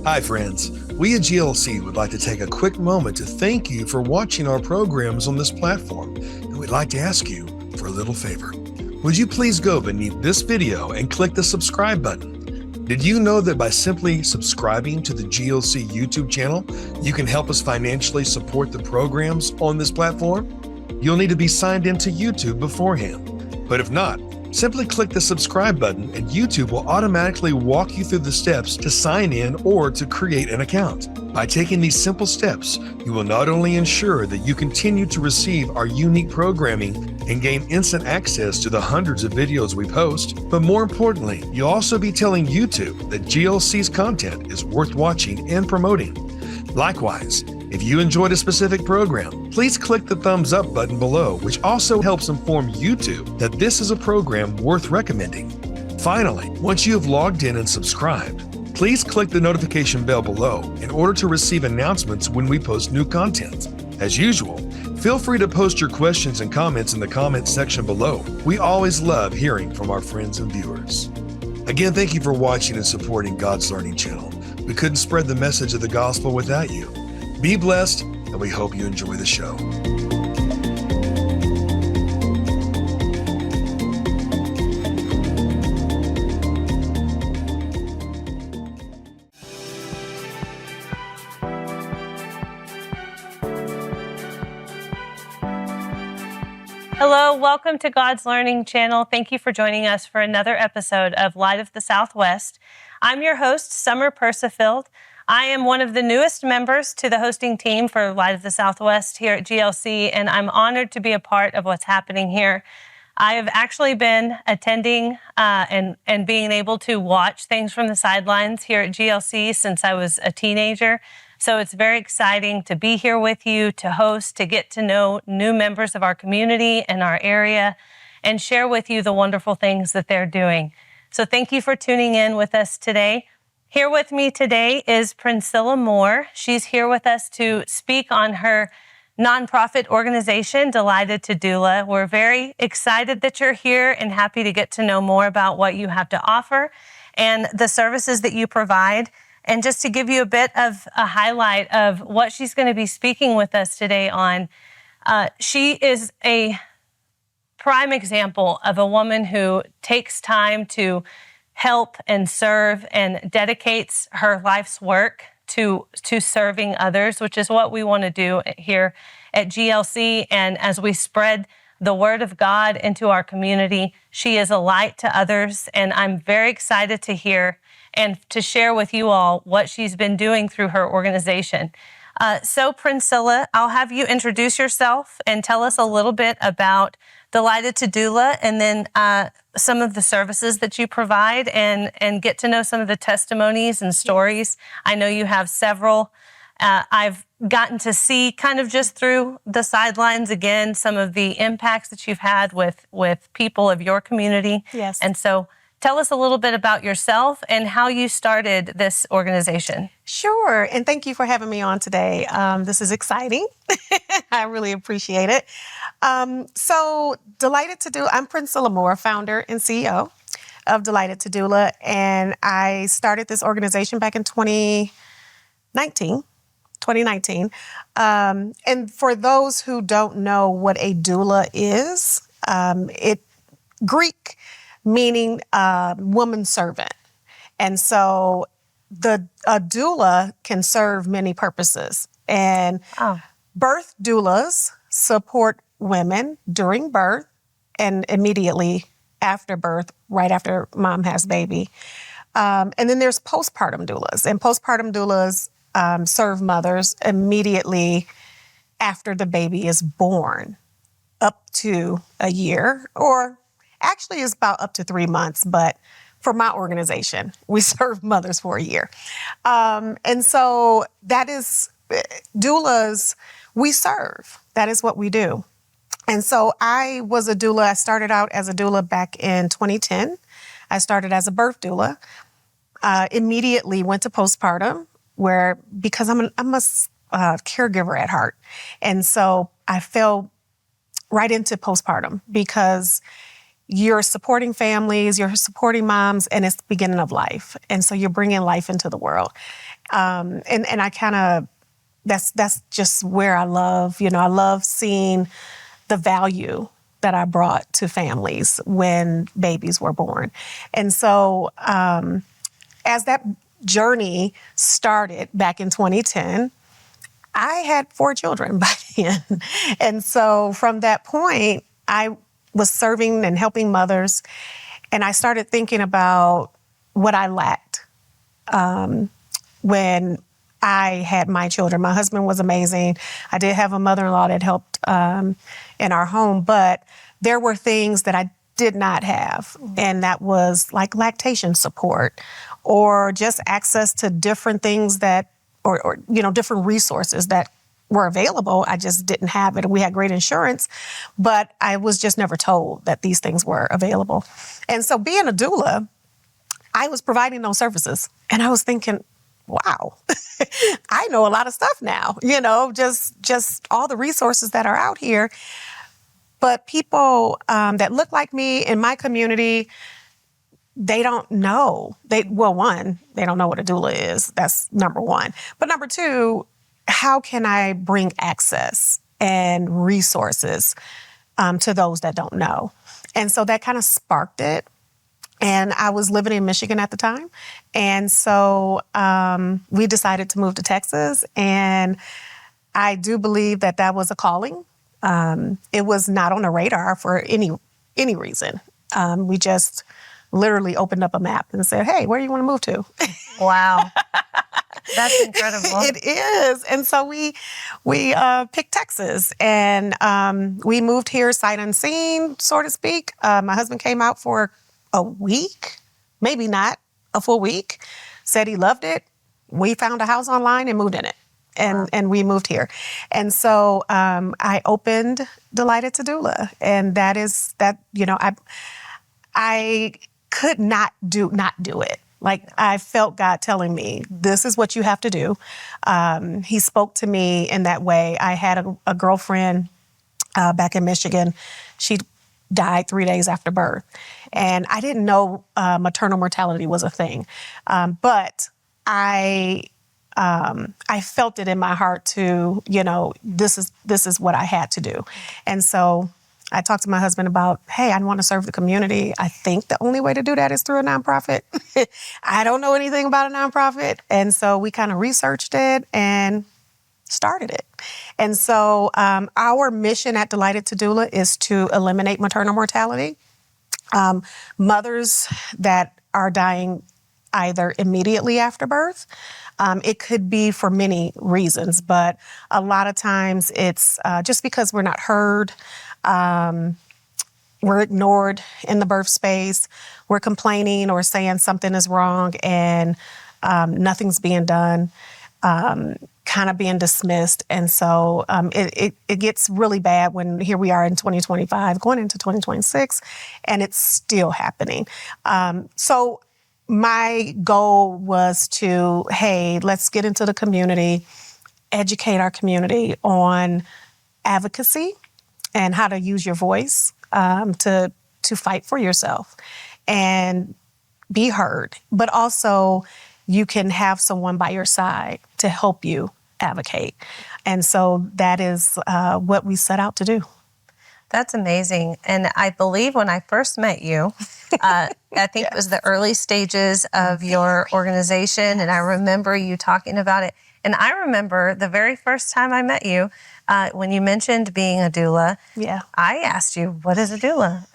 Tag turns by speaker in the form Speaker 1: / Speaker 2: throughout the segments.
Speaker 1: Hi, friends. We at GLC would like to take a quick moment to thank you for watching our programs on this platform, and we'd like to ask you for a little favor. Would you please go beneath this video and click the subscribe button? Did you know that by simply subscribing to the GLC YouTube channel, you can help us financially support the programs on this platform? You'll need to be signed into YouTube beforehand. But if not, simply click the subscribe button and YouTube will automatically walk you through the steps to sign in or to create an account. By taking these simple steps, you will not only ensure that you continue to receive our unique programming and gain instant access to the hundreds of videos we post, but more importantly, you'll also be telling YouTube that GLC's content is worth watching and promoting. Likewise, if you enjoyed a specific program, please click the thumbs up button below, which also helps inform YouTube that this is a program worth recommending. Finally, once you have logged in and subscribed, please click the notification bell below in order to receive announcements when we post new content. As usual, feel free to post your questions and comments in the comments section below. We always love hearing from our friends and viewers. Again, thank you for watching and supporting God's Learning Channel. We couldn't spread the message of the gospel without you. Be blessed, and we hope you enjoy the show.
Speaker 2: Hello, welcome to God's Learning Channel. Thank you for joining us for another episode of Light of the Southwest. I'm your host, Summer Persifield. I am one of the newest members to the hosting team for Light of the Southwest here at GLC, and I'm honored to be a part of what's happening here. I have actually been attending and being able to watch things from the sidelines here at GLC since I was a teenager. So it's very exciting to be here with you, to host, to get to know new members of our community and our area, and share with you the wonderful things that they're doing. So thank you for tuning in with us today. Here with me today is Prinscilla Moore. She's here with us to speak on her nonprofit organization, Delighted to Doula. We're very excited that you're here and happy to get to know more about what you have to offer and the services that you provide. And just to give you a bit of a highlight of what she's going to be speaking with us today on, she is a prime example of a woman who takes time to help and serve and dedicates her life's work to serving others, which is what we want to do here at GLC. And as we spread the word of God into our community, she is a light to others. And I'm very excited to hear and to share with you all what she's been doing through her organization. So Prinscilla, I'll have you introduce yourself and tell us a little bit about Delighted to Doula, and then some of the services that you provide, and get to know some of the testimonies and stories. I know you have several. I've gotten to see kind of just through the sidelines again some of the impacts that you've had with people of your community.
Speaker 3: Yes.
Speaker 2: And so tell us a little bit about yourself and how you started this organization.
Speaker 3: Sure, and thank you for having me on today. This is exciting. I really appreciate it. So Delighted to Doula, I'm Prinscilla Moore, founder and CEO of Delighted to Doula, and I started this organization back in 2019. And for those who don't know what a doula is, Greek meaning woman servant. And so a doula can serve many purposes. And birth doulas support women during birth and immediately after birth, right after mom has baby. And then there's postpartum doulas. And postpartum doulas serve mothers immediately after the baby is born, up to a year, or actually it's about up to 3 months, but for my organization, we serve mothers for a year. And so that is, doulas, we serve. That is what we do. And so I was a doula. I started out as a doula back in 2010. I started as a birth doula. Immediately went to postpartum, because I'm a caregiver at heart. And so I fell right into postpartum because you're supporting families, you're supporting moms, and it's the beginning of life. And so you're bringing life into the world. And I kind of, that's just where I love, I love seeing the value that I brought to families when babies were born. And so as that journey started back in 2010, I had 4 children by then. And so from that point, I was serving and helping mothers, and I started thinking about what I lacked when I had my children. My husband was amazing. I did have a mother-in-law that helped in our home, but there were things that I did not have, and that was like lactation support or just access to different things that, or different resources that were available. I just didn't have it. We had great insurance, but I was just never told that these things were available. And so being a doula, I was providing those services, and I was thinking, wow, I know a lot of stuff now, just all the resources that are out here. But people that look like me in my community, they don't know. One, they don't know what a doula is. That's number one. But number two, how can I bring access and resources to those that don't know? And so that kind of sparked it. And I was living in Michigan at the time. And so we decided to move to Texas. And I do believe that that was a calling. It was not on the radar for any reason. We just literally opened up a map and said, hey, where do you want to move to?
Speaker 2: Wow. That's incredible.
Speaker 3: It is. And so we picked Texas, and we moved here sight unseen, so to speak. My husband came out for a week, maybe not a full week, said he loved it. We found a house online and moved in it. And we moved here. And so I opened Delighted to Doula. And that is that, I could not do it. Like, I felt God telling me, this is what you have to do. He spoke to me in that way. I had a girlfriend back in Michigan. She died 3 days after birth. And I didn't know maternal mortality was a thing. But I felt it in my heart to, this is what I had to do. And so I talked to my husband about, hey, I want to serve the community. I think the only way to do that is through a nonprofit. I don't know anything about a nonprofit. And so we kind of researched it and started it. And so our mission at Delighted to Doula is to eliminate maternal mortality. Mothers that are dying either immediately after birth. It could be for many reasons, but a lot of times it's just because we're not heard. We're ignored in the birth space. We're complaining or saying something is wrong and nothing's being done, kind of being dismissed. And so it gets really bad when here we are in 2025, going into 2026, and it's still happening. So my goal was to, hey, let's get into the community, educate our community on advocacy and how to use your voice to fight for yourself and be heard. But also, you can have someone by your side to help you advocate. And so that is what we set out to do.
Speaker 2: That's amazing. And I believe when I first met you, I think it was the early stages of your organization, and I remember you talking about it. And I remember the very first time I met you, when you mentioned being a doula, I asked you, what is a doula?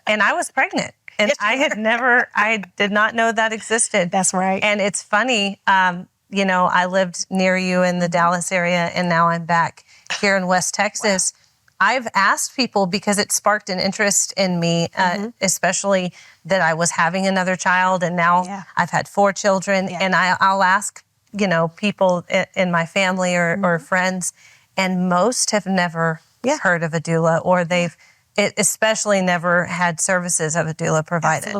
Speaker 2: And I was pregnant. And I did not know that existed.
Speaker 3: That's right.
Speaker 2: And it's funny, I lived near you in the Dallas area, and now I'm back here in West Texas. Wow. I've asked people because it sparked an interest in me, especially that I was having another child, and now I've had 4 children, and I'll ask, people in my family or friends, and most have never heard of a doula, or they've especially never had services of a doula provided.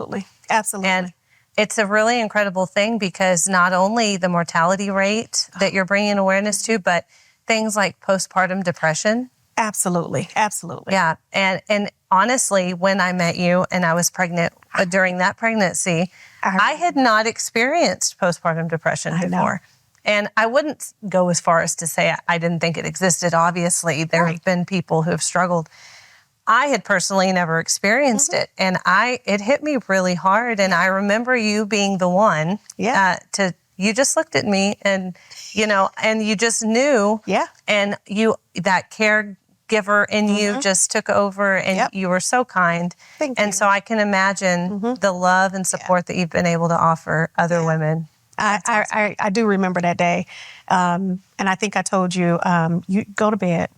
Speaker 3: Absolutely.
Speaker 2: And it's a really incredible thing because not only the mortality rate that you're bringing awareness to, but things like postpartum depression.
Speaker 3: Absolutely.
Speaker 2: Yeah. And honestly, when I met you and I was pregnant during that pregnancy, I had not experienced postpartum depression before. And I wouldn't go as far as to say I didn't think it existed. Obviously, there have been people who have struggled. I had personally never experienced it. And it hit me really hard. And I remember you being the one you just looked at me and, and you just knew. Yeah. And that caregiver in you just took over and you were so kind. Thank you. And so I can imagine the love and support that you've been able to offer other women.
Speaker 3: I do remember that day. And I think I told you, you go to bed.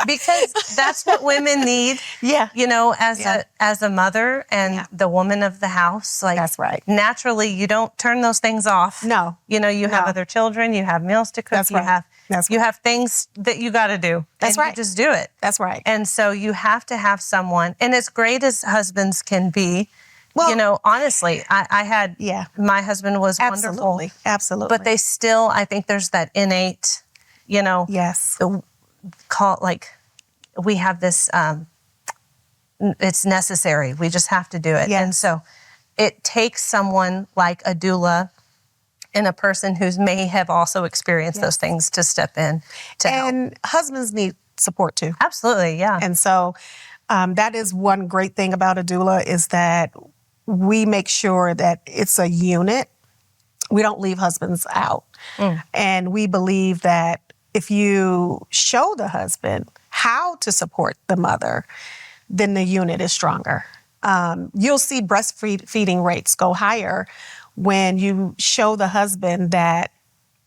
Speaker 2: Because that's what women need. As a mother and the woman of the house. Like, that's right. Naturally, you don't turn those things off. No. You have other children, you have meals to cook, you have things that you got to do. That's right. You just do it. That's right. And so you have to have someone, and as great as husbands can be, well, honestly, I had, my husband was wonderful. Absolutely. But they still, I think there's that innate, we have this, it's necessary. We just have to do it. Yes. And so it takes someone like a doula and a person who may have also experienced those things to step in to help. And husbands need support too. Absolutely, yeah. And so that is one great thing about a doula is that we make sure that it's a unit. We don't leave husbands out. And we believe that if you show the husband how to support the mother, then the unit is stronger. You'll see breastfeeding rates go higher when you show the husband that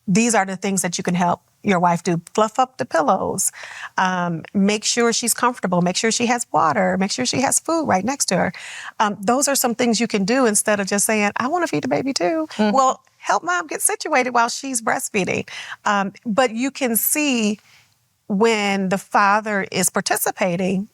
Speaker 2: these are the things that you can help your wife do. Fluff up the pillows, make sure she's comfortable, make sure she has water, make sure she has food right next to her. Those are some things you can do instead of just saying, I want to feed the baby too. Well, help mom get situated while she's breastfeeding. But you can see when the father is participating,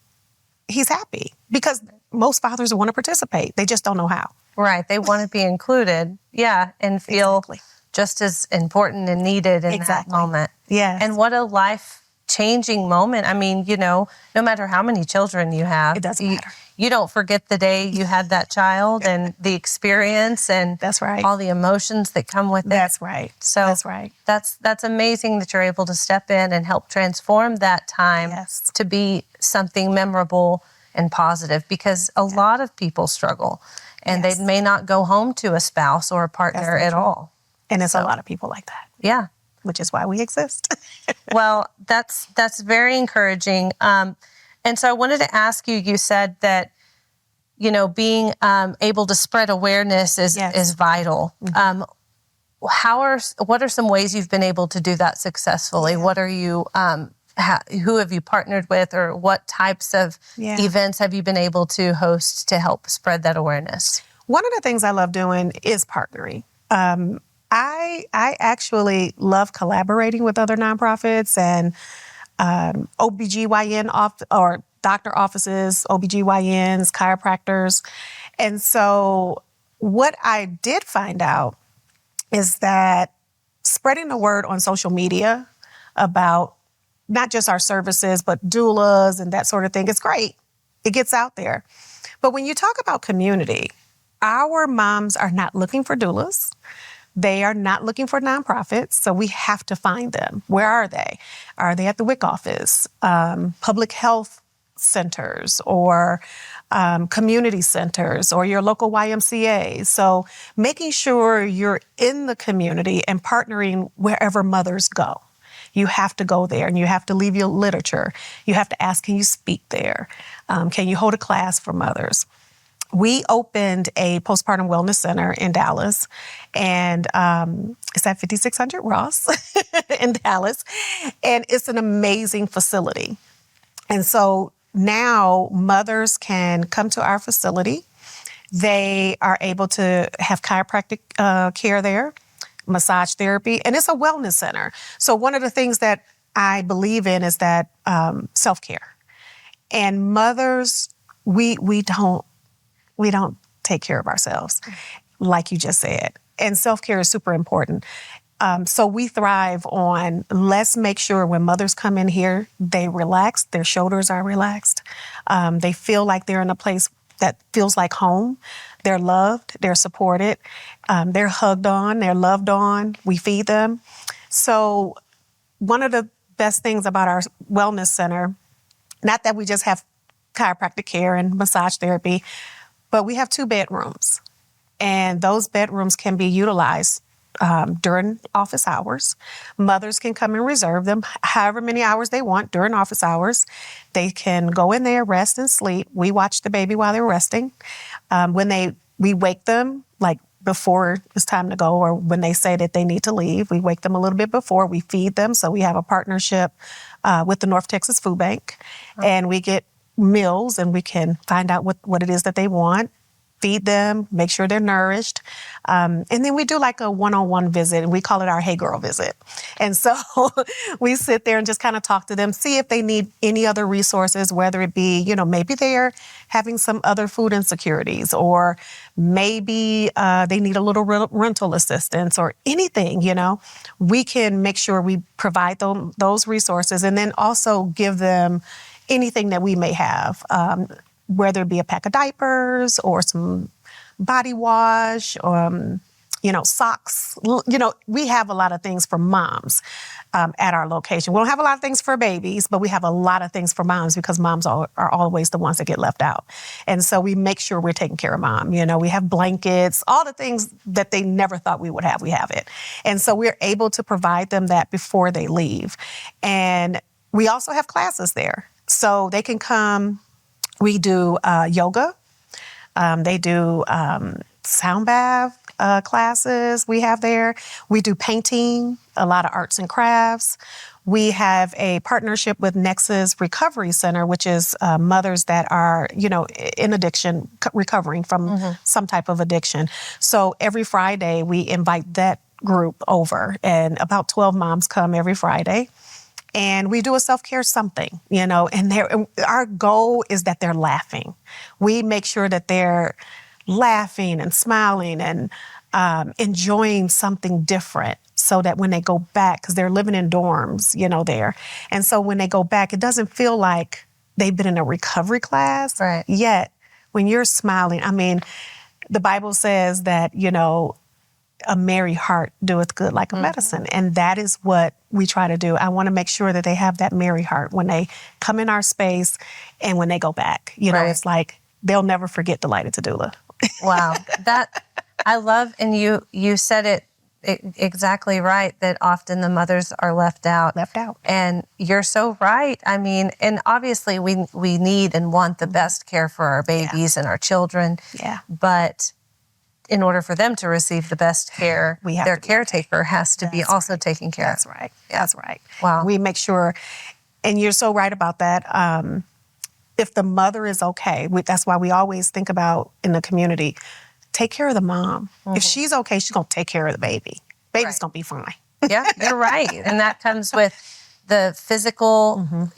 Speaker 2: he's happy because most fathers want to participate. They just don't know how. Right. They want to be included. Yeah. And feel just as important and needed in that moment. Yes. And what a life-changing moment. I mean, no matter how many children you have. It doesn't matter. You don't forget the day you had that child and the experience and all the emotions that come with it. That's right. So that's amazing that you're able to step in and help transform that time to be something memorable and positive because a lot of people struggle and they may not go home to a spouse or a partner at all. And it's a lot of people like that. Yeah. Which is why we exist. Well, that's very encouraging. And so I wanted to ask you, you said that, being able to spread awareness is vital. What are some ways you've been able to do that successfully? What are you, who have you partnered with or what types of events have you been able to host to help spread that awareness? One of the things I love doing is partnering. I actually love collaborating with other nonprofits and OBGYN or doctor offices, OBGYNs, chiropractors. And so what I did find out is that spreading the word on social media about not just our services, but doulas and that sort of thing is great. It gets out there. But when you talk about community, our moms are not looking for doulas. They are not looking for nonprofits, so we have to find them. Where are they? Are they at the WIC office, public health centers, or community centers, or your local YMCA? So making sure you're in the community and partnering wherever mothers go. You have to go there, and you have to leave your literature. You have to ask, can you speak there? Can you hold a class for mothers? We opened a postpartum wellness center in Dallas, and it's at 5600 Ross in Dallas, and it's an amazing facility. And so now mothers can come to our facility. They are able to have chiropractic care there, massage therapy, and it's a wellness center. So one of the things that I believe in is that self-care. And mothers, we don't take care of ourselves, like you just said. And self-care is super important.
Speaker 3: So we thrive on, let's make sure when mothers come in here, they relax, their shoulders are relaxed. They feel like they're in a place that feels like home. They're loved, they're supported, they're hugged on, they're loved on. We feed them. So one of the best things about our wellness center, not that we just have chiropractic care and massage therapy, but we have 2 bedrooms. And those bedrooms can be utilized during office hours. Mothers can come and reserve them however many hours they want during office hours. They can go in there, rest and sleep. We watch the baby while they're resting. We wake them like before it's time to go, or when they say that they need to leave, we wake them a little bit before. We feed them. So we have a partnership with the North Texas Food Bank, and we get meals, and we can find out what it is that they want, feed them, make sure they're nourished. And then we do like a one-on-one visit, and we call it our Hey Girl visit. And so we sit there and just kind of talk to them, see if they need any other resources, whether it be, maybe they're having some other food insecurities, or maybe they need a little rental assistance or anything, We can make sure we provide them those resources, and then also give them anything that we may have, whether it be a pack of diapers or some body wash, socks. We have a lot of things for moms at our location. We don't have a lot of things for babies, but we have a lot of things for moms, because moms are always the ones that get left out. And so we make sure we're taking care of mom. We have blankets, all the things that they never thought we would have, we have it. And so we're able to provide them that before they leave. And we also have classes there. So they can come. We do yoga. They do sound bath classes we have there. We do painting, a lot of arts and crafts. We have a partnership with Nexus Recovery Center, which is mothers that are, in addiction, recovering from some type of addiction. So every Friday, we invite that group over, and about 12 moms come every Friday. And we do a self-care something, and our goal is that they're laughing. We make sure that they're laughing and smiling and enjoying something different, so that when they go back, because they're living in dorms, there. And so when they go back, it doesn't feel like they've been in a recovery class.
Speaker 2: Right.
Speaker 3: Yet, when you're smiling, the Bible says that, a merry heart doeth good like a medicine. And that is what we try to do. I want to make sure that they have that merry heart when they come in our space and when they go back. It's like they'll never forget Delighted to Doula.
Speaker 2: Wow. That I love, and you said it exactly right, that often the mothers are left out. And you're so right. And obviously we need and want the best care for our babies and our children.
Speaker 3: Yeah.
Speaker 2: But in order for them to receive the best care, their caretaker has to be also taking care.
Speaker 3: That's right. Yeah. That's right.
Speaker 2: Wow.
Speaker 3: We make sure, and you're so right about that. If the mother is okay, that's why we always think about in the community, take care of the mom. If she's okay, she's going to take care of the baby. Baby's going to be fine.
Speaker 2: Yeah, you're right. And that comes with the physical,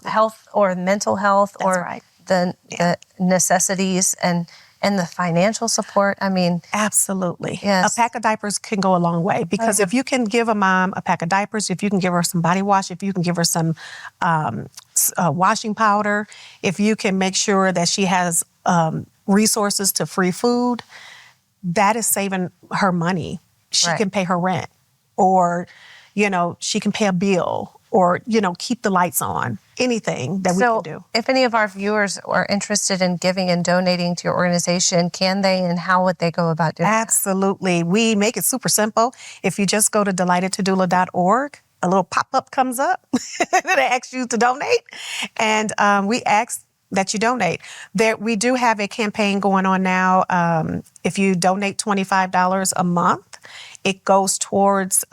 Speaker 2: health or mental health, or the necessities and the financial support.
Speaker 3: Absolutely.
Speaker 2: Yes.
Speaker 3: A pack of diapers can go a long way, because if you can give a mom a pack of diapers, if you can give her some body wash, if you can give her some washing powder, if you can make sure that she has resources to free food, that is saving her money. She can pay her rent, or, she can pay a bill, or, keep the lights on, anything that we can do.
Speaker 2: If any of our viewers are interested in giving and donating to your organization, can they, and how would they go about doing that?
Speaker 3: Absolutely. We make it super simple. If you just go to delightedtodoula.org, a little pop-up comes up that asks you to donate, and we ask that you donate. We do have a campaign going on now. If you donate $25 a month, it goes towards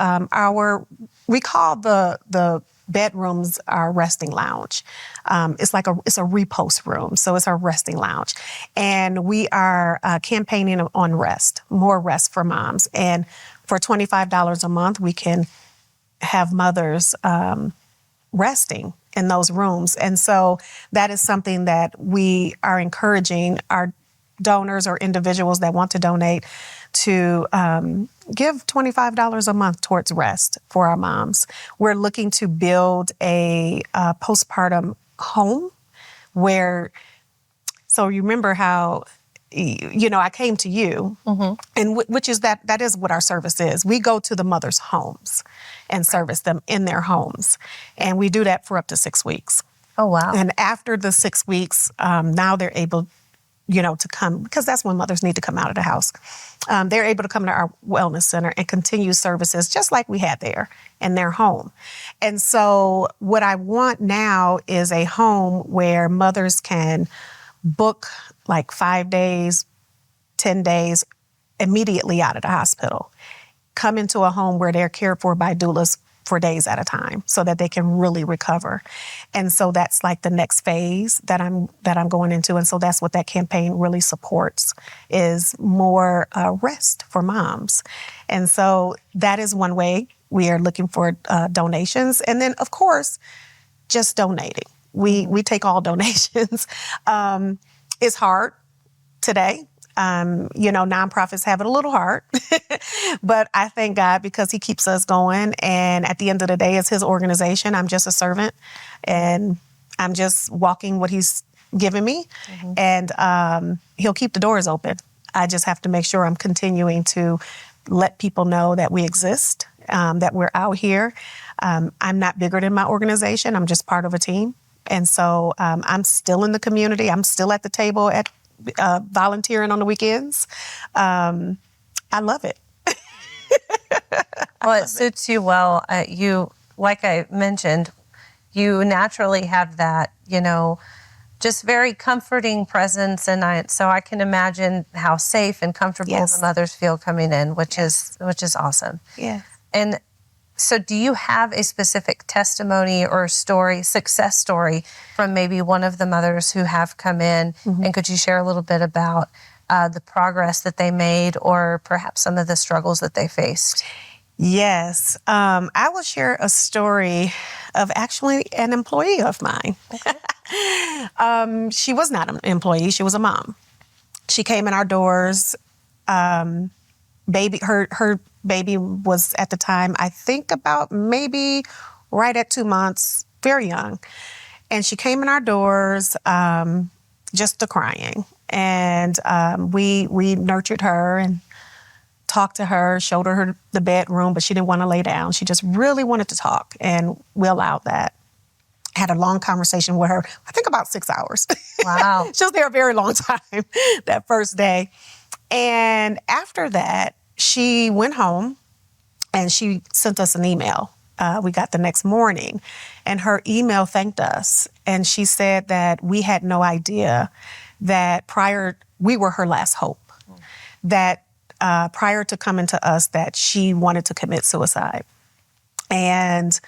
Speaker 3: we call the bedrooms our resting lounge. It's a repost room, so it's our resting lounge. And we are campaigning on rest, more rest for moms. And for $25 a month, we can have mothers resting in those rooms. And so that is something that we are encouraging our donors or individuals that want to donate to give $25 a month towards rest for our moms. We're looking to build a postpartum home where, so you remember how, I came to you, and which is that is what our service is. We go to the mothers' homes and service them in their homes. And we do that for up to 6 weeks.
Speaker 2: Oh, wow.
Speaker 3: And after the 6 weeks, now they're able, to come, because that's when mothers need to come out of the house. They're able to come to our wellness center and continue services just like we had there in their home. And so what I want now is a home where mothers can book like 5 days, 10 days immediately out of the hospital, come into a home where they're cared for by doulas for days at a time so that they can really recover. And so that's like the next phase that I'm going into. And so that's what that campaign really supports, is more rest for moms. And so that is one way we are looking for donations. And then, of course, just donating. We take all donations. It's hard today. Nonprofits have it a little hard, but I thank God because He keeps us going. And at the end of the day, it's His organization. I'm just a servant, and I'm just walking what He's given me. And He'll keep the doors open. I just have to make sure I'm continuing to let people know that we exist, that we're out here. I'm not bigger than my organization. I'm just part of a team. And so I'm still in the community. I'm still at the table at volunteering on the weekends. I love it.
Speaker 2: Well, it suits you well. You, like I mentioned, you naturally have that, just very comforting presence. And so I can imagine how safe and comfortable the mothers feel coming in, which is awesome.
Speaker 3: Yeah.
Speaker 2: And so do you have a specific testimony or success story from maybe one of the mothers who have come in? And could you share a little bit about the progress that they made or perhaps some of the struggles that they faced?
Speaker 3: Yes. I will share a story of actually an employee of mine. Okay. She was not an employee. She was a mom. She came in our doors. Her baby was at the time, I think about maybe right at 2 months, very young. And she came in our doors just crying. And we nurtured her and talked to her, showed her the bedroom, but she didn't want to lay down. She just really wanted to talk, and we allowed that. Had a long conversation with her, I think about 6 hours.
Speaker 2: Wow.
Speaker 3: She was there a very long time that first day. And after that, she went home and she sent us an email. We got the next morning, and her email thanked us. And she said that we had no idea that we were her last hope. That prior to coming to us, that she wanted to commit suicide and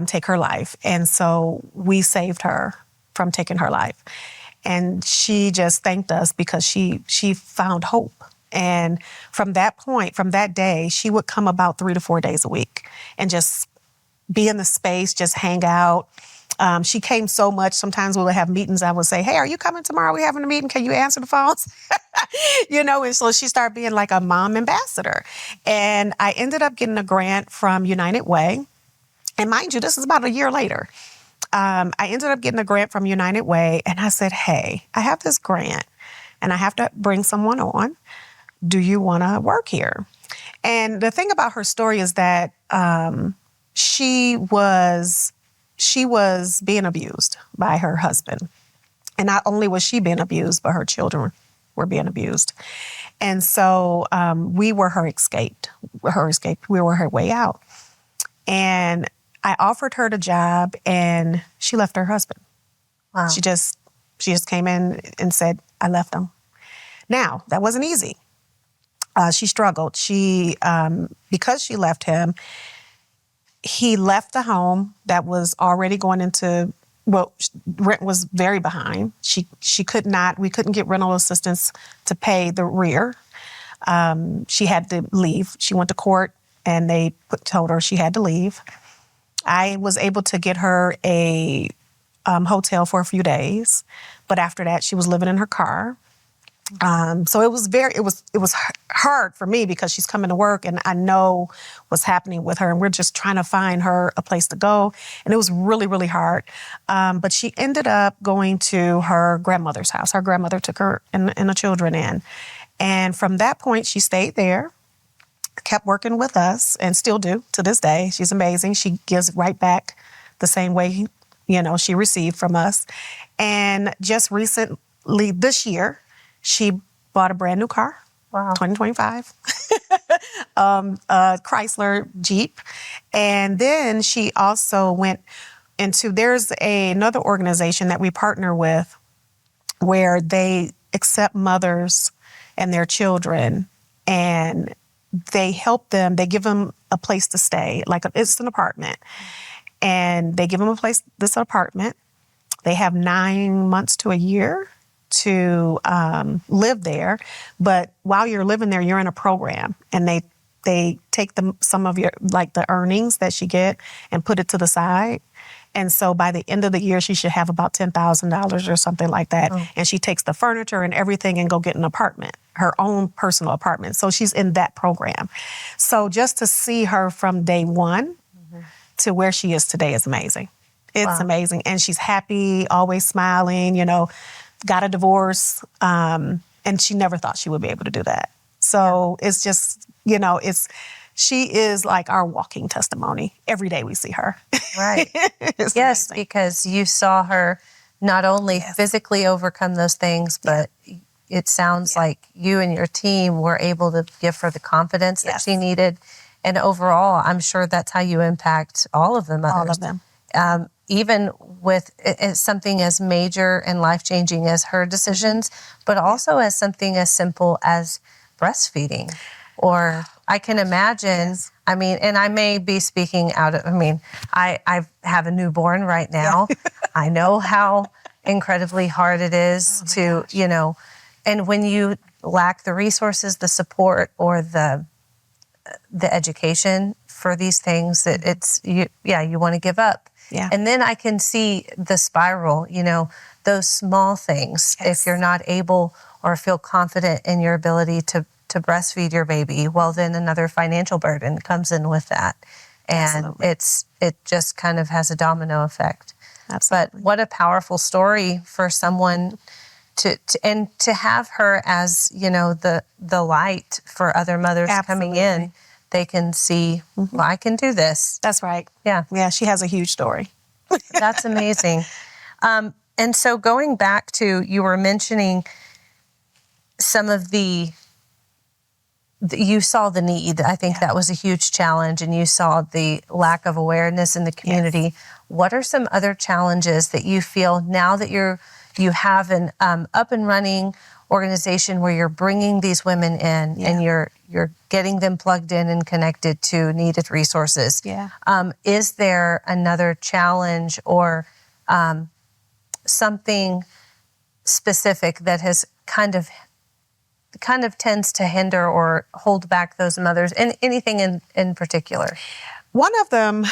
Speaker 3: take her life. And so we saved her from taking her life. And she just thanked us because she found hope. And from that point, from that day, she would come about 3 to 4 days a week and just be in the space, just hang out. She came so much. Sometimes we would have meetings. I would say, hey, are you coming tomorrow? We having a meeting. Can you answer the phones? And so she started being like a mom ambassador. And I ended up getting a grant from United Way. And mind you, this is about a year later. I ended up getting a grant from United Way. And I said, hey, I have this grant and I have to bring someone on. Do you want to work here? And the thing about her story is that she was being abused by her husband. And not only was she being abused, but her children were being abused. And so we were her escape. We were her way out. And I offered her the job, and she left her husband.
Speaker 2: Wow.
Speaker 3: She just came in and said, I left him. Now, that wasn't easy. She struggled. Because she left him, he left the home that was already going into, rent was very behind. We couldn't get rental assistance to pay the rear. She had to leave. She went to court and they told her she had to leave. I was able to get her a hotel for a few days, but after that she was living in her car. So it was hard for me because she's coming to work and I know what's happening with her and we're just trying to find her a place to go. And it was really, really hard. But she ended up going to her grandmother's house. Her grandmother took her and the children in. And from that point, she stayed there, kept working with us and still do to this day. She's amazing. She gives right back the same way, she received from us. And just recently this year, she bought a brand new car,
Speaker 2: Wow.
Speaker 3: 2025, a Chrysler Jeep. And then she also went into, there's another organization that we partner with where they accept mothers and their children and they help them, they give them a place to stay, it's an apartment. And they give them this apartment. They have 9 months to a year to live there. But while you're living there, you're in a program and they take some of your, the earnings that she get and put it to the side. And so by the end of the year, she should have about $10,000 or something like that. Oh. And she takes the furniture and everything and go get an apartment, her own personal apartment. So she's in that program. So just to see her from day one to where she is today is amazing. It's amazing. And she's happy, always smiling, got a divorce. And she never thought she would be able to do that. So it's just, she is like our walking testimony. Every day we see her.
Speaker 2: Right. Yes, amazing. Because you saw her not only physically overcome those things, but it sounds like you and your team were able to give her the confidence that she needed. And overall, I'm sure that's how you impact all of the mothers.
Speaker 3: All of them.
Speaker 2: Even with something as major and life-changing as her decisions, but also as something as simple as breastfeeding. Or I can imagine, and I may be speaking out of, I have a newborn right now. I know how incredibly hard it is to, and when you lack the resources, the support, or the education for these things, you want to give up. Yeah. And then I can see the spiral, those small things. Yes. If you're not able or feel confident in your ability to breastfeed your baby, well, then another financial burden comes in with that. And Absolutely. It just kind of has a domino effect. Absolutely. But what a powerful story for someone to have her as, the light for other mothers Absolutely. Coming in. They can see, well, I can do this.
Speaker 3: That's right.
Speaker 2: Yeah.
Speaker 3: Yeah, she has a huge story.
Speaker 2: That's amazing. And so going back to, you were mentioning some of you saw the need. I think that was a huge challenge, and you saw the lack of awareness in the community. Yes. What are some other challenges that you feel now that you have an up and running organization where you're bringing these women in and you're getting them plugged in and connected to needed resources? Yeah. Is there another challenge or something specific that has kind of tends to hinder or hold back those mothers, and anything in particular?
Speaker 3: One of them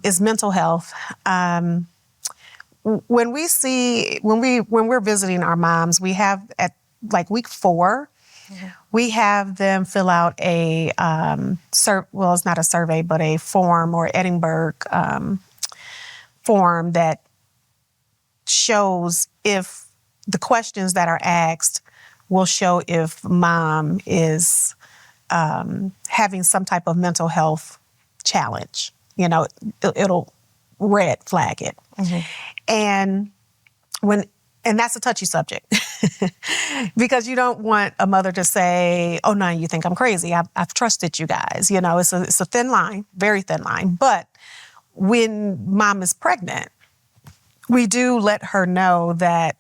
Speaker 3: is mental health. When we're visiting our moms, we have at week 4, we have them fill out a it's not a survey, but a form or Edinburgh form that shows if the questions that are asked will show if mom is having some type of mental health challenge. It'll red flag it. Mm-hmm. And that's a touchy subject because you don't want a mother to say, oh, no, you think I'm crazy. I've trusted you guys. It's a thin line, very thin line. But when mom is pregnant, we do let her know that,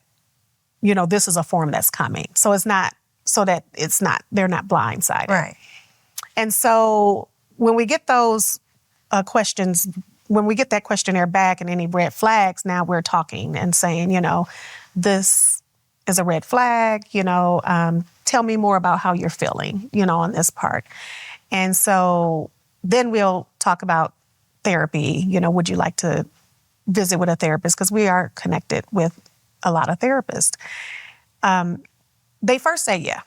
Speaker 3: this is a form that's coming. So they're not blindsided.
Speaker 2: Right. And
Speaker 3: so when we get those questions, when we get that questionnaire back and any red flags, now we're talking and saying, this is a red flag, tell me more about how you're feeling, on this part. And so then we'll talk about therapy. Would you like to visit with a therapist? Because we are connected with a lot of therapists. They first say yeah,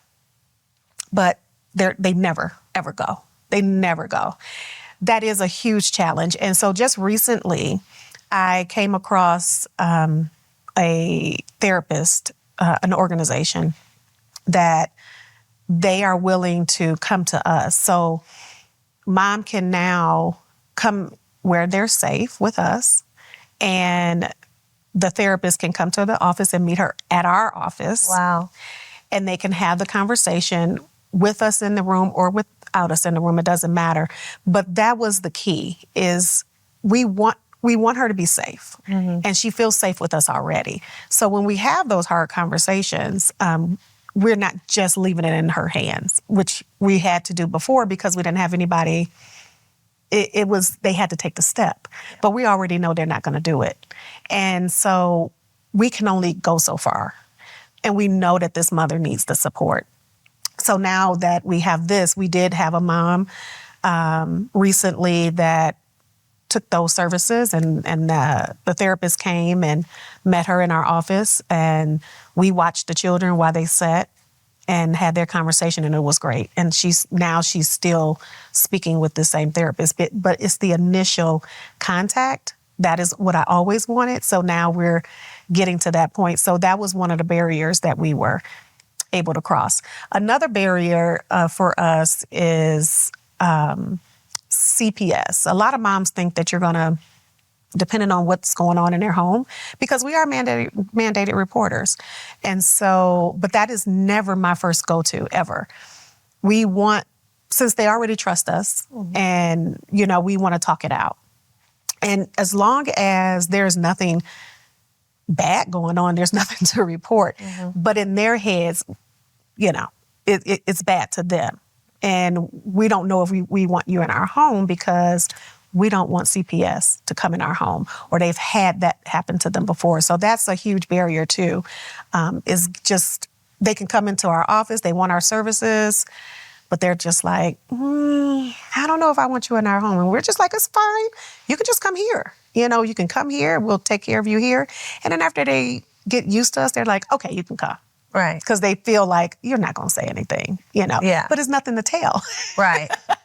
Speaker 3: but they never, ever go. They never go. That is a huge challenge. And so just recently, I came across a therapist, an organization that they are willing to come to us. So mom can now come where they're safe with us, and the therapist can come to the office and meet her at our office.
Speaker 2: Wow.
Speaker 3: And they can have the conversation with us in the room or without us in the room. It doesn't matter. But that was the key, is we want her to be safe. Mm-hmm. And she feels safe with us already. So when we have those hard conversations, we're not just leaving it in her hands, which we had to do before because we didn't have anybody. They had to take the step. But we already know they're not going to do it. And so we can only go so far. And we know that this mother needs the support. So now that we have this, we did have a mom recently that took those services, and the therapist came and met her in our office, and we watched the children while they sat and had their conversation, and it was great. And she's still speaking with the same therapist, but it's the initial contact. That is what I always wanted. So now we're getting to that point. So that was one of the barriers that we were able to cross. Another barrier for us is CPS. A lot of moms think that you're going to, depending on what's going on in their home, because we are mandated reporters. And so, but that is never my first go-to, ever. We want, since they already trust us, mm-hmm. and, we want to talk it out. And as long as there's nothing bad going on, there's nothing to report. Mm-hmm. But in their heads, it's bad to them. And we don't know if we want you in our home because we don't want CPS to come in our home, or they've had that happen to them before. So that's a huge barrier too, is just they can come into our office, they want our services, but they're just like, I don't know if I want you in our home. And we're just like, it's fine. You can just come here. You can come here. We'll take care of you here. And then after they get used to us, they're like, okay, you can come.
Speaker 2: Right.
Speaker 3: Because they feel like you're not going to say anything,
Speaker 2: Yeah.
Speaker 3: But it's nothing to tell.
Speaker 2: Right. Yeah.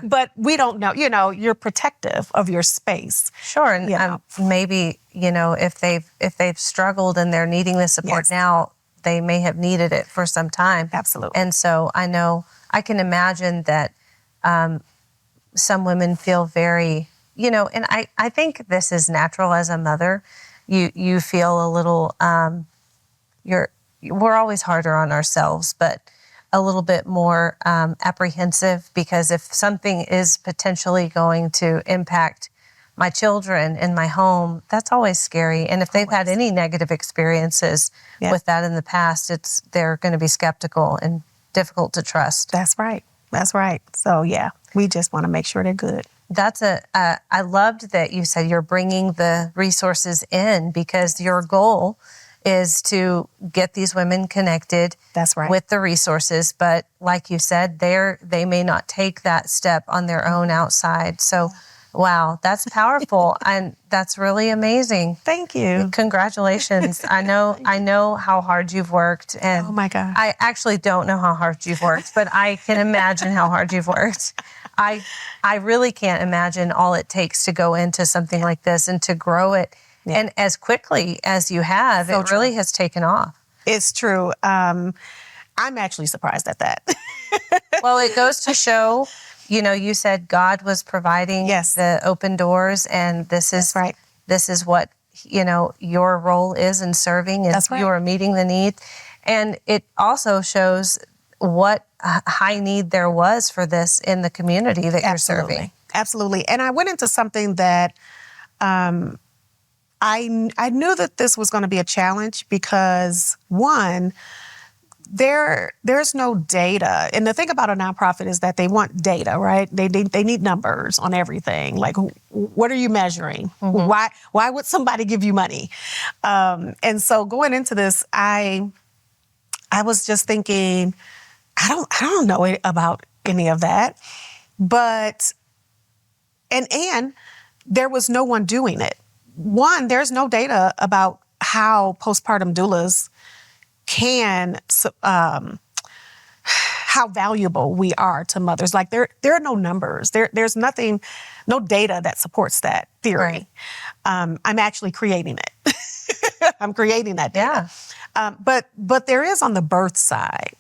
Speaker 3: But we don't know, you're protective of your space.
Speaker 2: Sure. And maybe, if they've struggled and they're needing the support
Speaker 3: Yes.
Speaker 2: now, they may have needed it for some time.
Speaker 3: Absolutely.
Speaker 2: And so I can imagine that some women feel very, and I think this is natural as a mother. You feel a little, we're always harder on ourselves, but a little bit more apprehensive, because if something is potentially going to impact my children in my home, that's always scary. And if they've had any negative experiences with that in the past, they're going to be skeptical and difficult to trust.
Speaker 3: That's right. That's right. So we just want to make sure they're good.
Speaker 2: I loved that you said you're bringing the resources in, because your goal is to get these women connected.
Speaker 3: That's right.
Speaker 2: With the resources. But like you said, they may not take that step on their own outside. So, wow, that's powerful. And that's really amazing.
Speaker 3: Thank you.
Speaker 2: Congratulations. I know how hard you've worked. And
Speaker 3: oh my God.
Speaker 2: I actually don't know how hard you've worked, but I can imagine how hard you've worked. I really can't imagine all it takes to go into something like this and to grow it. Yeah. And as quickly as you have, so it really has taken off.
Speaker 3: It's true. I'm actually surprised at that.
Speaker 2: Well, it goes to show, you said God was providing the open doors, and this is right. This is what, your role is in serving, and you are meeting the need. And it also shows what high need there was for this in the community that you're serving.
Speaker 3: Absolutely. And I went into something that I knew that this was going to be a challenge because, one, there's no data. And the thing about a nonprofit is that they want data, right? They need numbers on everything. Like, what are you measuring? Mm-hmm. Why would somebody give you money? And so going into this, I was just thinking, I don't know about any of that. But and there was no one doing it. One, there's no data about how postpartum doulas how valuable we are to mothers. Like there are no numbers. There's nothing, no data that supports that theory.
Speaker 2: Right.
Speaker 3: I'm actually creating it. I'm creating that data.
Speaker 2: Yeah.
Speaker 3: But there is on the birth side.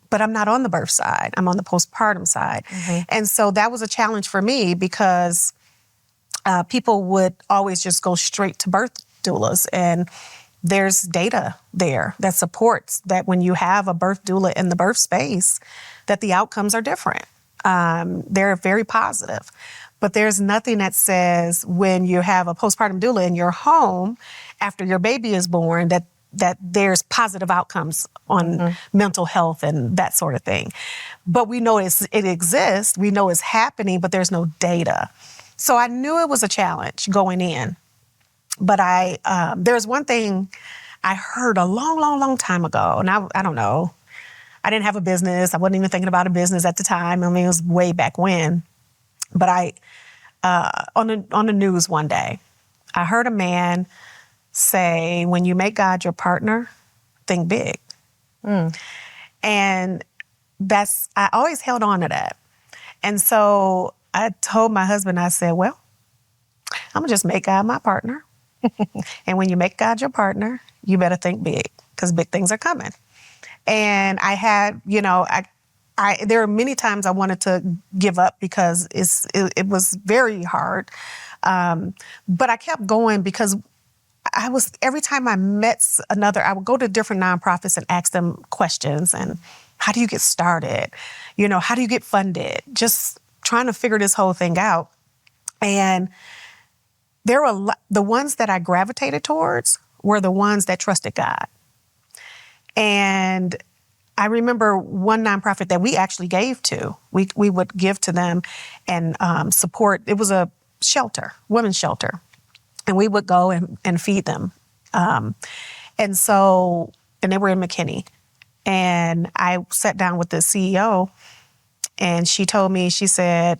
Speaker 3: But I'm not on the birth side. I'm on the postpartum side. Mm-hmm. And so that was a challenge for me because people would always just go straight to birth doulas. And there's data there that supports that when you have a birth doula in the birth space, that the outcomes are different. They're very positive. But there's nothing that says when you have a postpartum doula in your home after your baby is born that there's positive outcomes on mental health and that sort of thing. But we know it exists. We know it's happening, but there's no data. So I knew it was a challenge going in. But there's one thing I heard a long, long, long time ago, and I don't know. I didn't have a business. I wasn't even thinking about a business at the time. I mean, it was way back when. But on the news one day, I heard a man say, when you make God your partner, think big. And I always held on to that. And so I told my husband, I said, well, I'm gonna just make God my partner. And when you make God your partner, you better think big, because big things are coming. And I had, there are many times I wanted to give up because it was very hard. But I kept going because every time I met I would go to different nonprofits and ask them questions. And how do you get started? How do you get funded? Just trying to figure this whole thing out. And there were the ones that I gravitated towards were the ones that trusted God. And I remember one nonprofit that we actually gave to. We would give to them and support. It was a shelter, women's shelter. And we would go and feed them. And they were in McKinney. And I sat down with the CEO and she told me, she said,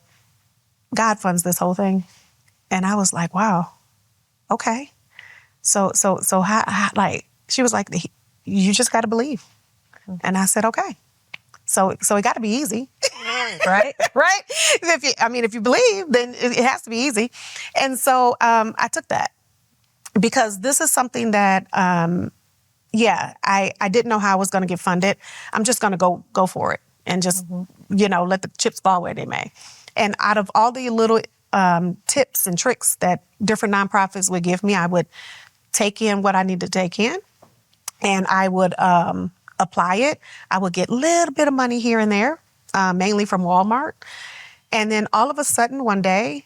Speaker 3: God funds this whole thing. And I was like, wow, okay. So how she was like, you just got to believe. And I said, okay. So it got to be easy, right? Right? If you believe, then it has to be easy. And so I took that because this is something that, I didn't know how I was going to get funded. I'm just going to go for it and just, let the chips fall where they may. And out of all the little tips and tricks that different nonprofits would give me, I would take in what I need to take in, and I would apply it. I would get a little bit of money here and there, mainly from Walmart. And then all of a sudden one day,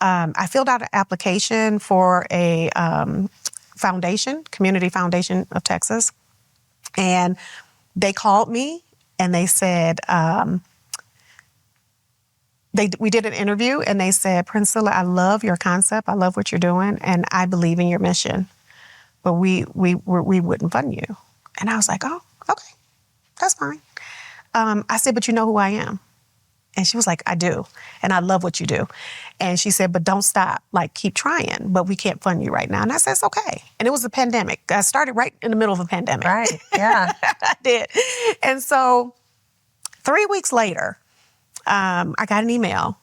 Speaker 3: I filled out an application for a foundation, Community Foundation of Texas. And they called me and they said, we did an interview and they said, Prinscilla, I love your concept. I love what you're doing. And I believe in your mission, but we wouldn't fund you. And I was like, oh, okay, that's fine. I said, but you know who I am? And she was like, I do. And I love what you do. And she said, but don't stop. Keep trying. But we can't fund you right now. And I said, it's okay. And it was a pandemic. I started right in the middle of a pandemic.
Speaker 2: Right. Yeah.
Speaker 3: I did. And so 3 weeks later, I got an email.